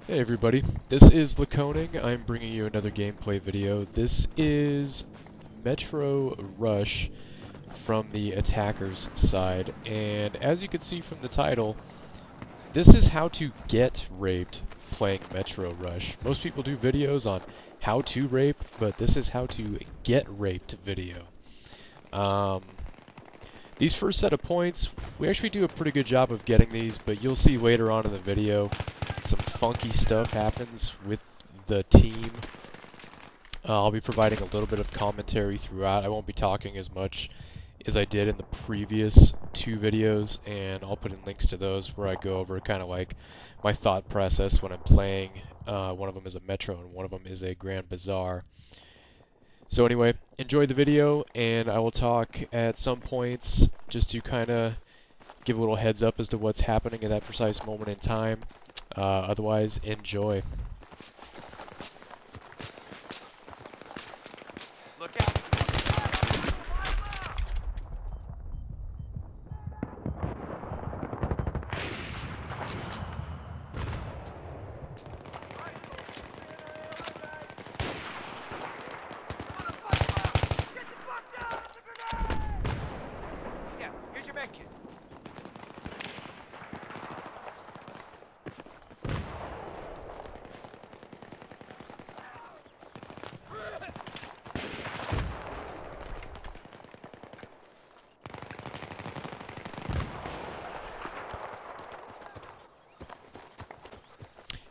Hey everybody, this is Laconing. I'm bringing you another gameplay video. This is Metro Rush from the attacker's side, and as you can see from the title, this is how to get raped playing Metro Rush. Most people do videos on how to rape, but this is how to get raped video. These first set of points, we actually do a pretty good job of getting these, but you'll see later on in the video some funky stuff happens with the team. I'll be providing a little bit of commentary throughout. I won't be talking as much as I did in the previous two videos, and I'll put in links to those where I go over kind of like my thought process when I'm playing. One of them is a Metro and one of them is a Grand Bazaar. So anyway, enjoy the video, and I will talk at some points just to kind of give a little heads up as to what's happening at that precise moment in time. Otherwise, enjoy. Look out! Yeah, here's your med kit.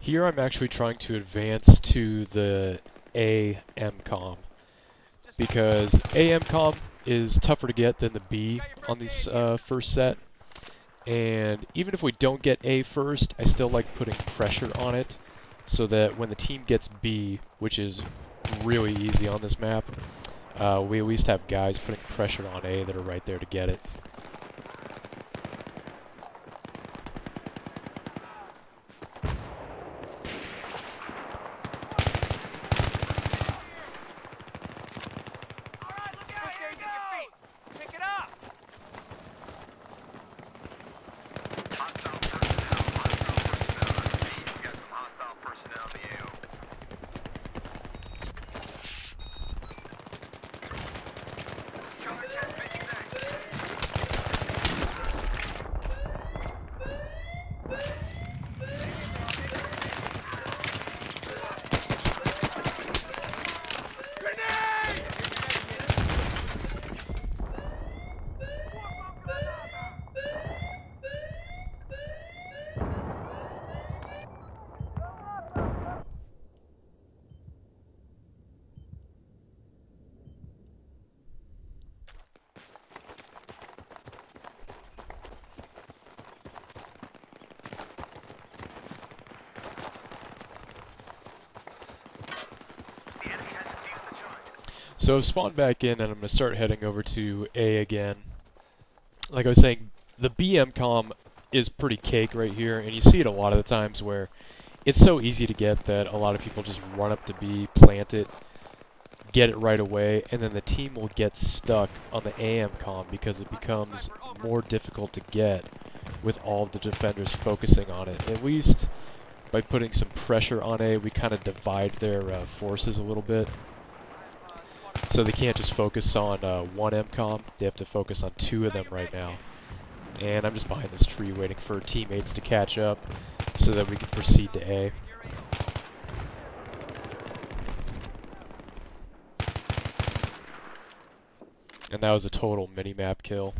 Here I'm actually trying to advance to the A-MCOM, because A-MCOM is tougher to get than the B on these first set, and even if we don't get A first, I still like putting pressure on it, so that when the team gets B, which is really easy on this map, we at least have guys putting pressure on A that are right there to get it. So I've spawned back in, and I'm going to start heading over to A again. Like I was saying, the B-MCOM is pretty cake right here, and you see it a lot of the times where it's so easy to get that a lot of people just run up to B, plant it, get it right away, and then the team will get stuck on the A-MCOM because it becomes more difficult to get with all of the defenders focusing on it. At least by putting some pressure on A, we kind of divide their forces a little bit. So they can't just focus on one MCOM, they have to focus on two of them right now. And I'm just behind this tree waiting for teammates to catch up so that we can proceed to A. And that was a total mini-map kill.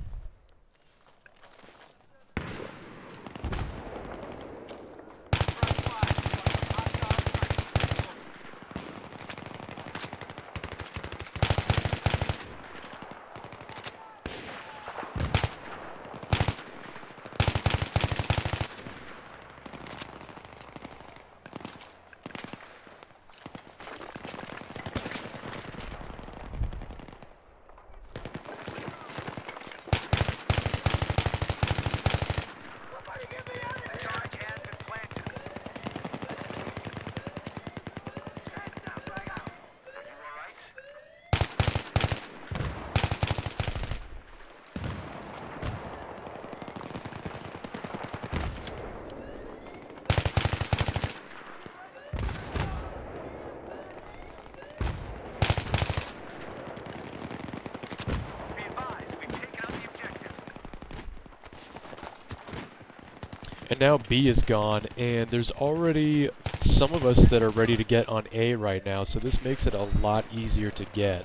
And now B is gone, and there's already some of us that are ready to get on A right now, so this makes it a lot easier to get.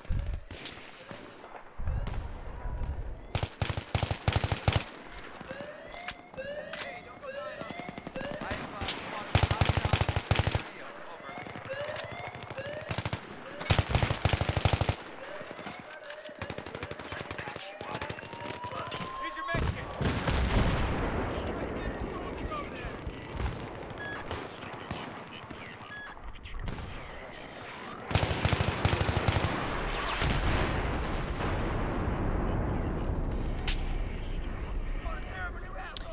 Here's your med kit.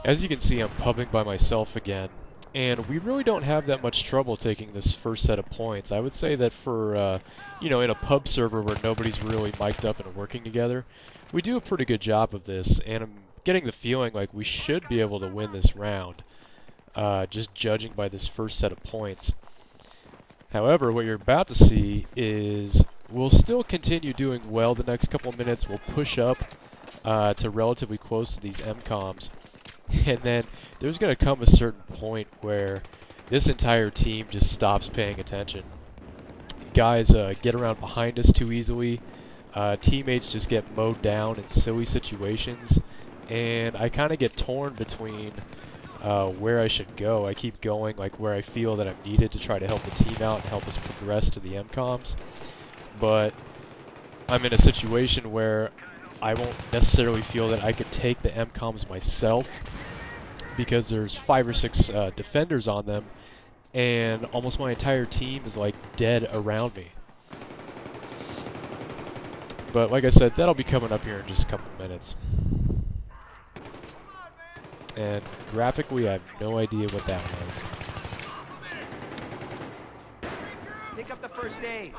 As you can see, I'm pubbing by myself again, and we really don't have that much trouble taking this first set of points. I would say that for, you know, in a pub server where nobody's really mic'd up and working together, we do a pretty good job of this, and I'm getting the feeling like we should be able to win this round, just judging by this first set of points. However, what you're about to see is we'll still continue doing well the next couple minutes. We'll push up to relatively close to these MCOMs. And then there's going to come a certain point where this entire team just stops paying attention. Guys get around behind us too easily. Teammates just get mowed down in silly situations. And I kind of get torn between where I should go. I keep going like where I feel that I'm needed to try to help the team out and help us progress to the MCOMs. But I'm in a situation where I won't necessarily feel that I could take the MCOMs myself because there's 5 or 6 defenders on them, and almost my entire team is like dead around me. But like I said, that'll be coming up here in just a couple minutes. And graphically, I have no idea what that was. Pick up the first aid.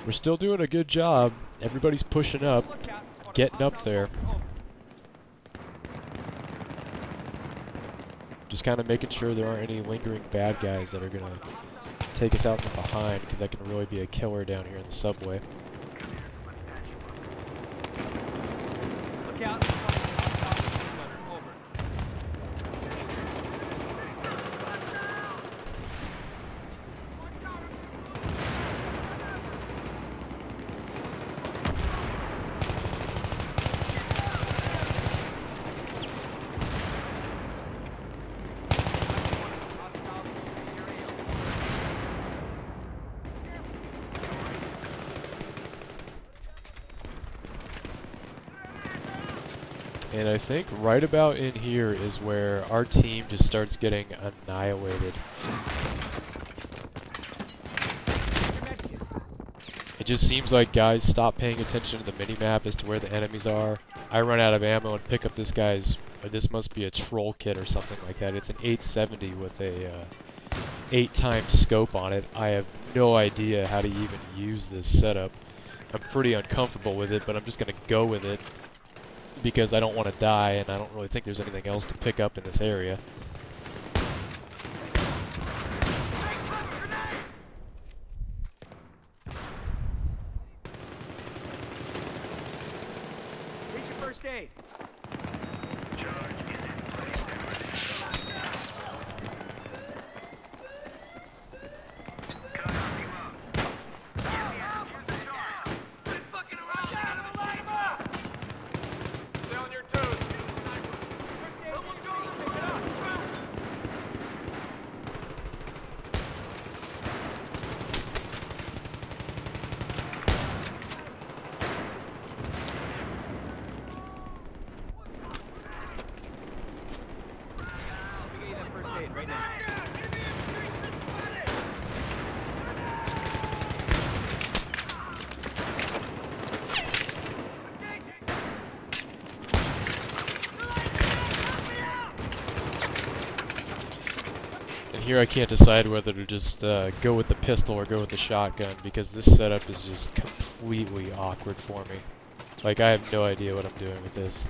We're still doing a good job. Everybody's pushing up, getting up there. Just kind of making sure there aren't any lingering bad guys that are going to take us out from behind, because that can really be a killer down here in the subway. Look out. Over. And I think right about in here is where our team just starts getting annihilated. It just seems like guys stop paying attention to the minimap as to where the enemies are. I run out of ammo and pick up this guy's, this must be a troll kit or something like that. It's an 870 with a 8x scope on it. I have no idea how to even use this setup. I'm pretty uncomfortable with it, but I'm just going to go with it, because I don't want to die, and I don't really think there's anything else to pick up in this area. Here's your first aid. Right now. And here I can't decide whether to just go with the pistol or go with the shotgun, because this setup is just completely awkward for me. Like, I have no idea what I'm doing with this.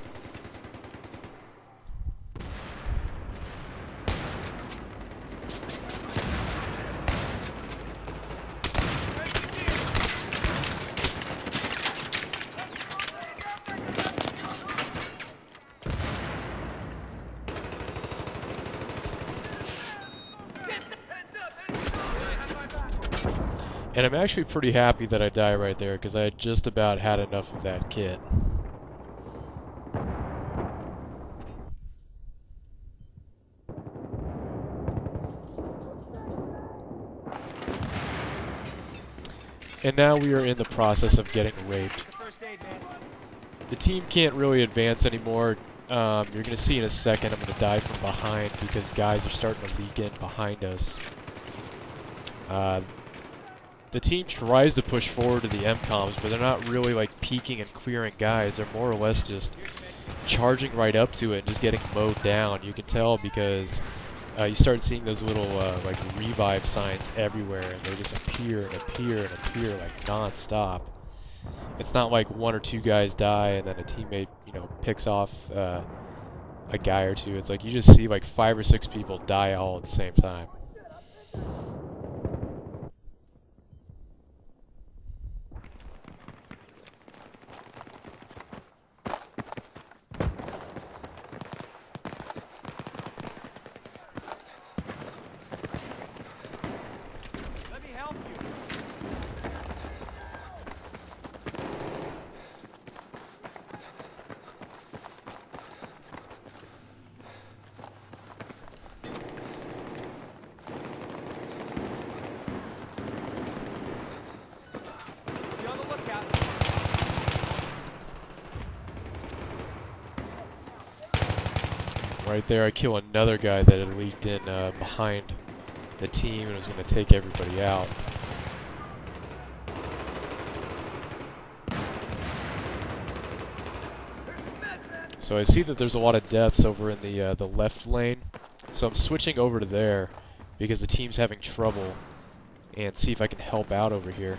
And I'm actually pretty happy that I die right there, because I had just about had enough of that kit. And now we are in the process of getting raped. First aid, man. The team can't really advance anymore. You're going to see in a second I'm going to die from behind because guys are starting to leak in behind us. The team tries to push forward to the MCOMs, but they're not really like peeking and clearing guys. They're more or less just charging right up to it and just getting mowed down. You can tell because you start seeing those little like revive signs everywhere, and they just appear and appear and appear like non-stop. It's not like one or two guys die and then a teammate, you know, picks off a guy or two. It's like you just see like 5 or 6 people die all at the same time. Let me help you. Be on the lookout. Right there, I kill another guy that had leaked in behind the team and was going to take everybody out. So I see that there's a lot of deaths over in the left lane, so I'm switching over to there because the team's having trouble, and see if I can help out over here.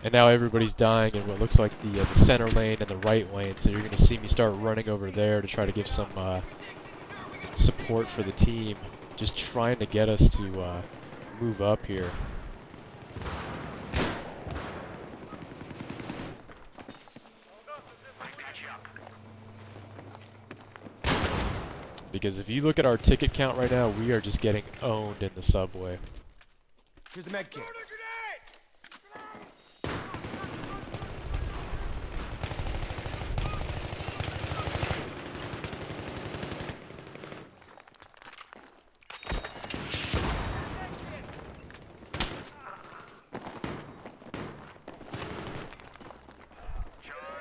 And now everybody's dying in what looks like the center lane and the right lane, so you're going to see me start running over there to try to give some support for the team, just trying to get us to move up here. Because if you look at our ticket count right now, we are just getting owned in the subway. Here's the med kit.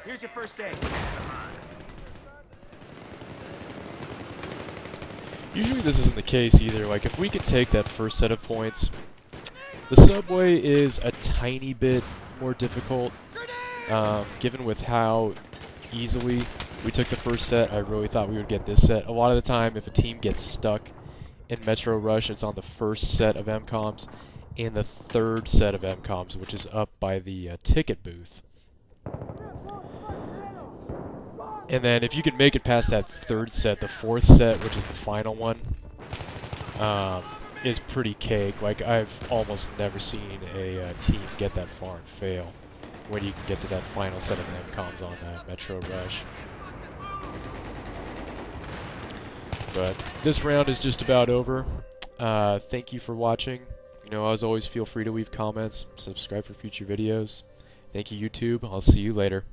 Here's your first aid. Usually this isn't the case either. Like, if we could take that first set of points, the subway is a tiny bit more difficult, given with how easily we took the first set. I really thought we would get this set. A lot of the time, if a team gets stuck in Metro Rush, it's on the first set of MCOMs and the third set of MCOMs, which is up by the ticket booth. And then if you can make it past that third set, the fourth set, which is the final one, is pretty cake. Like, I've almost never seen a team get that far and fail when you can get to that final set of MCOMs on Metro Rush. But this round is just about over. Thank you for watching. You know, as always, feel free to leave comments, subscribe for future videos. Thank you, YouTube. I'll see you later.